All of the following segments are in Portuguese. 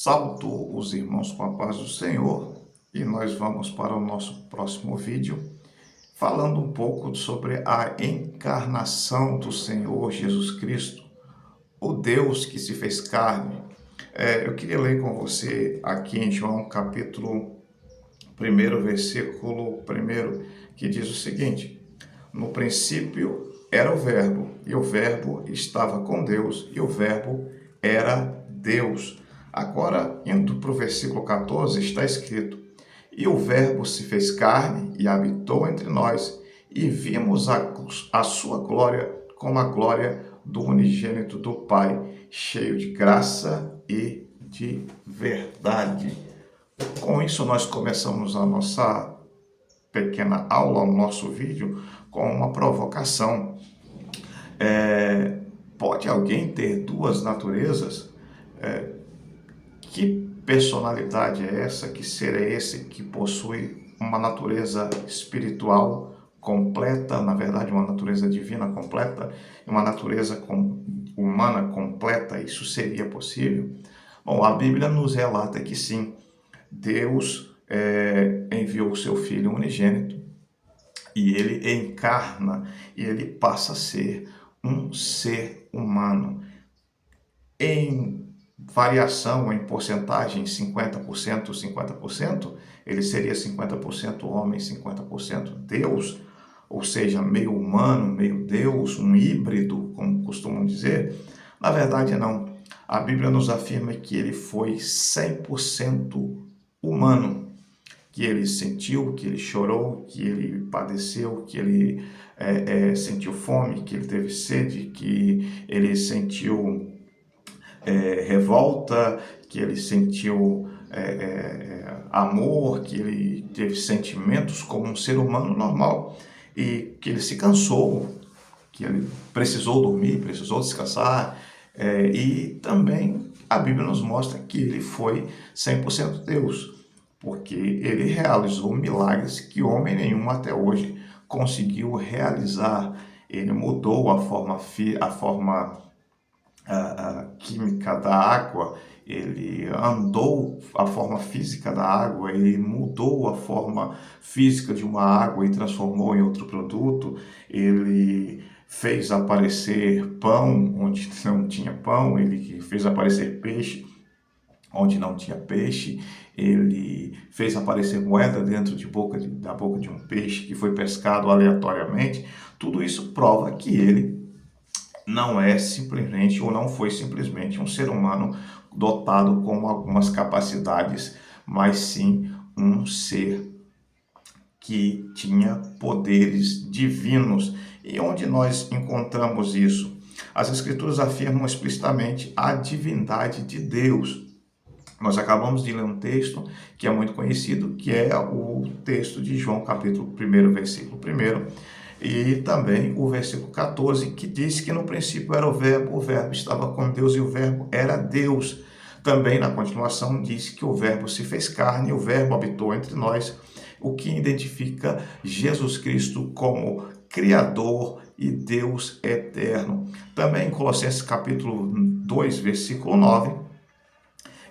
Saúdo os irmãos com a paz do Senhor e nós vamos para o nosso próximo vídeo, falando um pouco sobre a encarnação do Senhor Jesus Cristo, o Deus que se fez carne. Eu queria ler com você aqui em João capítulo 1, versículo 1, que diz o seguinte: no princípio era o Verbo, e o Verbo estava com Deus, e o Verbo era Deus. Agora, indo para o versículo 14, está escrito: e o Verbo se fez carne e habitou entre nós, e vimos a sua glória como a glória do unigênito do Pai, cheio de graça e de verdade. Com isso, nós começamos a nossa pequena aula, o nosso vídeo, com uma provocação. Pode alguém ter duas naturezas? Que personalidade é essa? Que ser é esse que possui uma natureza espiritual completa, na verdade uma natureza divina completa, e uma natureza humana completa? Isso seria possível? Bom, a Bíblia nos relata que sim, Deus enviou o seu Filho unigênito e ele encarna e ele passa a ser um ser humano. Em variação, em porcentagem, 50%, 50%, ele seria 50% homem, 50% Deus, ou seja, meio humano, meio Deus, um híbrido, como costumam dizer. Na verdade, não. A Bíblia nos afirma que ele foi 100% humano, que ele sentiu, que ele chorou, que ele padeceu, que ele sentiu fome, que ele teve sede, que ele sentiu revolta, que ele sentiu amor, que ele teve sentimentos como um ser humano normal e que ele se cansou, que ele precisou dormir, precisou descansar, e também a Bíblia nos mostra que ele foi 100% Deus, porque ele realizou milagres que homem nenhum até hoje conseguiu realizar. Ele mudou a forma a química da água, ele andou a forma física da água, ele mudou a forma física de uma água e transformou em outro produto, ele fez aparecer pão onde não tinha pão, ele fez aparecer peixe onde não tinha peixe, ele fez aparecer moeda dentro da boca de um peixe que foi pescado aleatoriamente. Tudo isso prova que ele não é simplesmente, ou não foi simplesmente um ser humano dotado com algumas capacidades, mas sim um ser que tinha poderes divinos. E onde nós encontramos isso? As Escrituras afirmam explicitamente a divindade de Deus. Nós acabamos de ler um texto que é muito conhecido, que é o texto de João, capítulo 1, versículo 1, e também o versículo 14, que diz que no princípio era o Verbo estava com Deus e o Verbo era Deus. Também na continuação diz que o Verbo se fez carne e o Verbo habitou entre nós, o que identifica Jesus Cristo como Criador e Deus eterno. Também em Colossenses capítulo 2, versículo 9,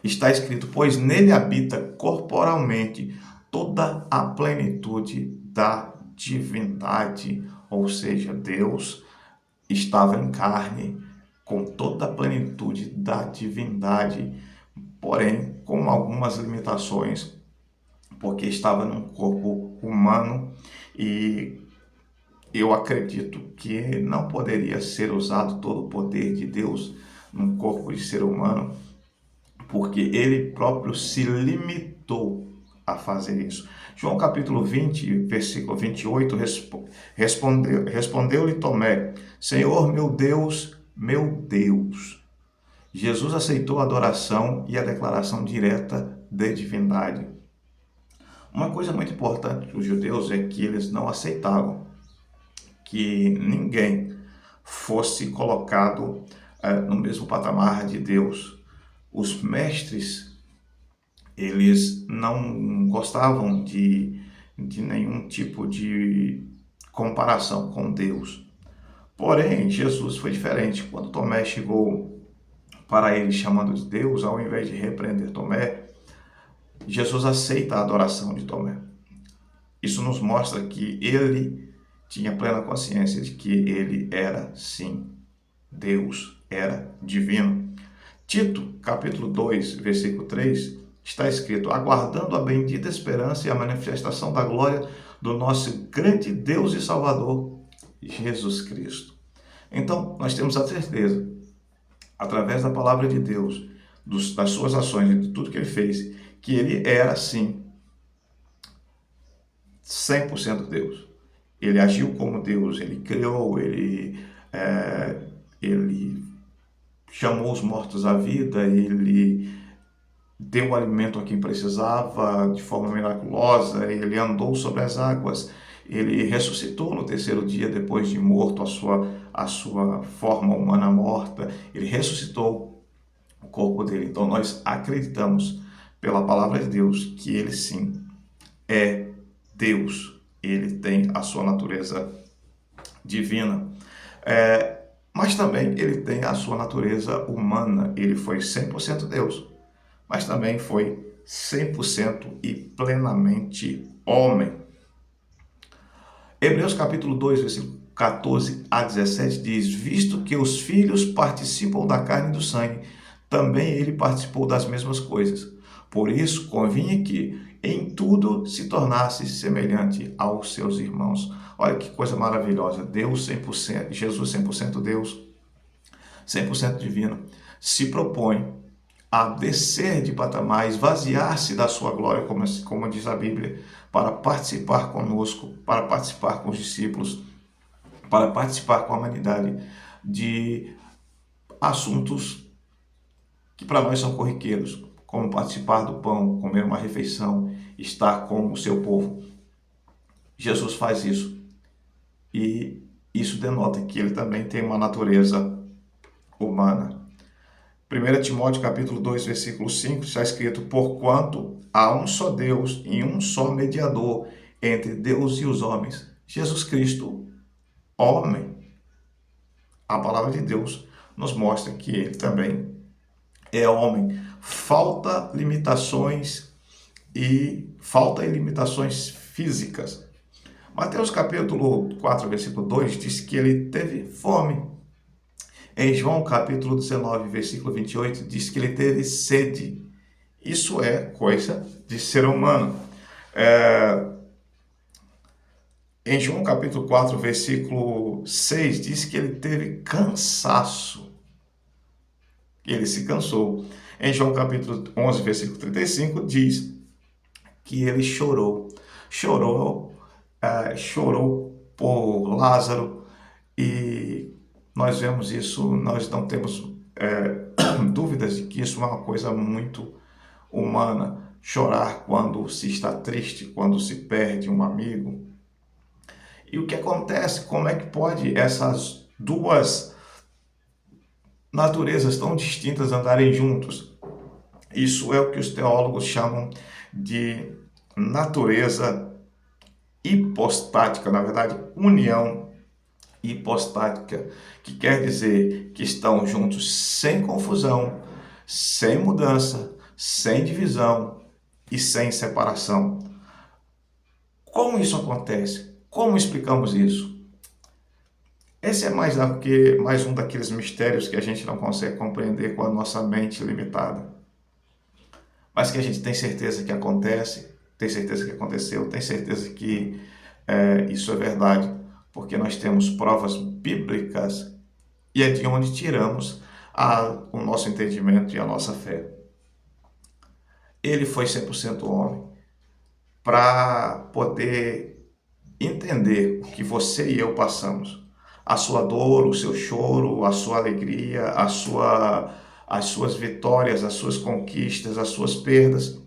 está escrito: pois nele habita corporalmente toda a plenitude da divindade, ou seja, Deus estava em carne com toda a plenitude da divindade, porém com algumas limitações, porque estava num corpo humano, e eu acredito que não poderia ser usado todo o poder de Deus num corpo de ser humano, porque ele próprio se limitou a fazer isso. João capítulo 20, versículo 28, respondeu-lhe Tomé: Senhor, meu Deus, meu Deus. Jesus aceitou a adoração e a declaração direta de divindade. Uma coisa muito importante para os judeus é que eles não aceitavam que ninguém fosse colocado no mesmo patamar de Deus. Os mestres, eles não gostavam de nenhum tipo de comparação com Deus. Porém, Jesus foi diferente. Quando Tomé chegou para ele chamando de Deus, ao invés de repreender Tomé, Jesus aceita a adoração de Tomé. Isso nos mostra que ele tinha plena consciência de que ele era, sim, Deus, era divino. Tito, capítulo 2, versículo 3, está escrito: aguardando a bendita esperança e a manifestação da glória do nosso grande Deus e Salvador, Jesus Cristo. Então, nós temos a certeza, através da palavra de Deus, das suas ações e de tudo que ele fez, que ele era, sim, 100% Deus. Ele agiu como Deus, ele criou, ele chamou os mortos à vida, ele deu alimento a quem precisava de forma miraculosa, ele andou sobre as águas, ele ressuscitou no terceiro dia depois de morto a sua forma humana morta, ele ressuscitou o corpo dele. Então nós acreditamos pela palavra de Deus que ele sim é Deus, ele tem a sua natureza divina, mas também ele tem a sua natureza humana. Ele foi 100% Deus, mas também foi 100% e plenamente homem. Hebreus capítulo 2, versículo 14 a 17 diz: visto que os filhos participam da carne e do sangue, também ele participou das mesmas coisas. Por isso, convinha que em tudo se tornasse semelhante aos seus irmãos. Olha que coisa maravilhosa. Deus 100%, Jesus 100% Deus, 100% divino, se propõe a descer de patamar, esvaziar-se da sua glória, como diz a Bíblia, para participar conosco, para participar com os discípulos, para participar com a humanidade de assuntos que para nós são corriqueiros, como participar do pão, comer uma refeição, estar com o seu povo. Jesus faz isso, e isso denota que ele também tem uma natureza humana. 1 Timóteo capítulo 2, versículo 5, está escrito: porquanto há um só Deus e um só mediador entre Deus e os homens, Jesus Cristo, homem. A palavra de Deus nos mostra que ele também é homem. Falta limitações físicas. Mateus capítulo 4, versículo 2 diz que ele teve fome. Em João capítulo 19, versículo 28, diz que ele teve sede. Isso é coisa de ser humano. Em João capítulo 4, versículo 6, diz que ele teve cansaço. Ele se cansou. Em João capítulo 11, versículo 35, diz que ele chorou. Chorou por Lázaro, e nós vemos isso, nós não temos dúvidas de que isso é uma coisa muito humana. Chorar quando se está triste, quando se perde um amigo. E o que acontece? Como é que pode essas duas naturezas tão distintas andarem juntos? Isso é o que os teólogos chamam de natureza hipostática, na verdade, união hipostática, que quer dizer que estão juntos sem confusão, sem mudança, sem divisão e sem separação. Como isso acontece? Como explicamos isso? Esse é mais um daqueles mistérios que a gente não consegue compreender com a nossa mente limitada, mas que a gente tem certeza que acontece, tem certeza que aconteceu, tem certeza que isso é verdade, porque nós temos provas bíblicas e é de onde tiramos o nosso entendimento e a nossa fé. Ele foi 100% homem para poder entender o que você e eu passamos. A sua dor, o seu choro, a sua alegria, as suas vitórias, as suas conquistas, as suas perdas.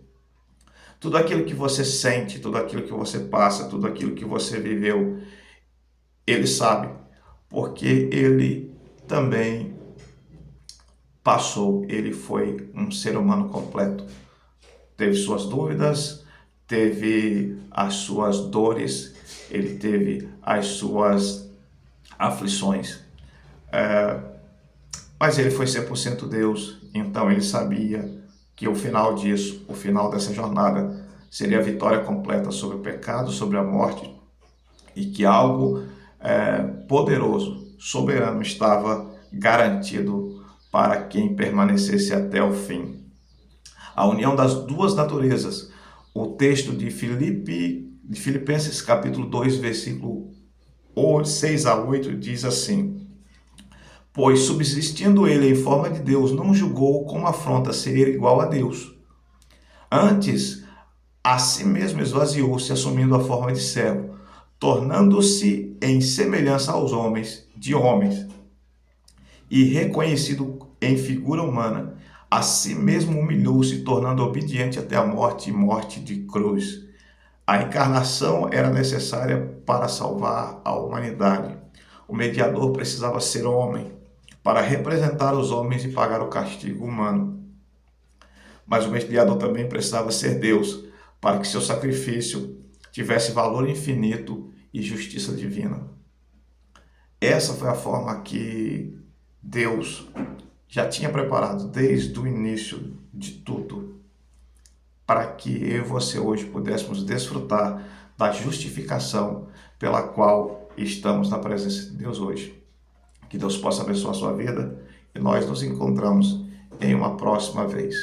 Tudo aquilo que você sente, tudo aquilo que você passa, tudo aquilo que você viveu, ele sabe, porque ele também passou, ele foi um ser humano completo. Teve suas dúvidas, teve as suas dores, ele teve as suas aflições. Mas ele foi 100% Deus, então ele sabia que o final disso, o final dessa jornada, seria a vitória completa sobre o pecado, sobre a morte, e que algo poderoso, soberano, estava garantido para quem permanecesse até o fim. A união das duas naturezas. O texto de Filipenses capítulo 2, versículo 6 a 8 diz assim: Pois subsistindo ele em forma de Deus, não julgou como afronta ser igual a Deus. Antes, a si mesmo esvaziou-se, assumindo a forma de servo, tornando-se em semelhança aos homens, de homens, e reconhecido em figura humana, a si mesmo humilhou-se, tornando obediente até a morte e morte de cruz. A encarnação era necessária para salvar a humanidade. O mediador precisava ser homem para representar os homens e pagar o castigo humano. Mas o mediador também precisava ser Deus para que seu sacrifício tivesse valor infinito e justiça divina. Essa foi a forma que Deus já tinha preparado desde o início de tudo, para que eu e você hoje pudéssemos desfrutar da justificação pela qual estamos na presença de Deus hoje. Que Deus possa abençoar a sua vida e nós nos encontramos em uma próxima vez.